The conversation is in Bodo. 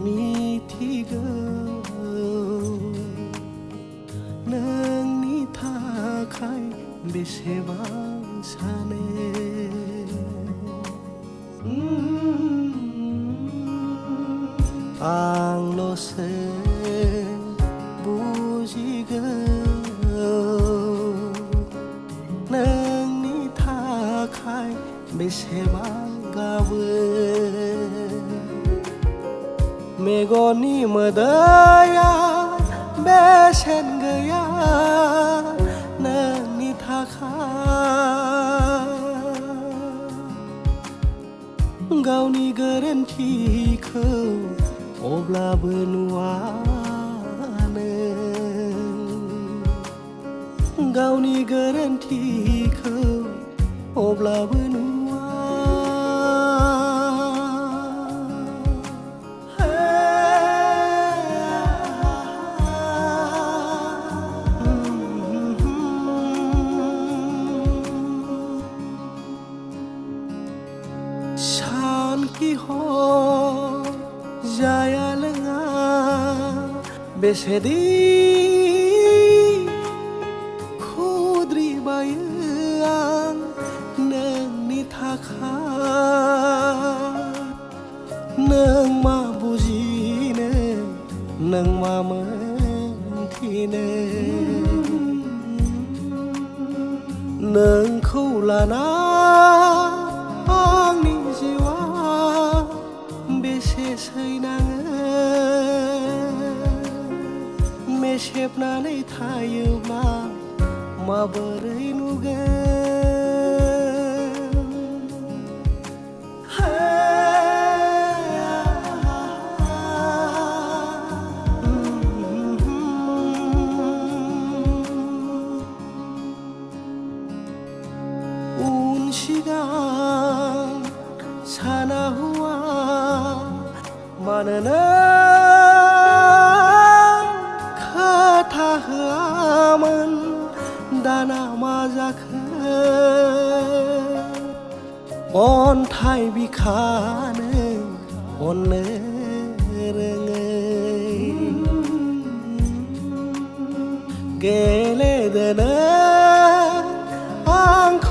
มีที่เกินनोंनि थाखाय बेसेबां सानो आंल'सो बुजिगौ नोंनि थाखाय बेसेबां गाबो मेगननि मोदैया बेसेन गैया नोंनि थाखाय गावनि गोरोन्थिखौ अब्लाबो नुवानो गावनि गोरोन्थिखौ अब्लाबो नुवा किहर जाया लोङा बेसेदि खुद्रिबायो आं नोंनि थाखाय नों मा बुजिनो नों मा मोनथिनो नोंखौ लाना आंनि जिउआ बेसे सैनाङो मेसेबनानै थायोब्ला माबोरै नुगोन उन सिगां साना हुआ मानोना खोथा होआमोन दाना मा जाखो अन्थाइ बिखानो अननो रोङै गेलेदोनो आंखौ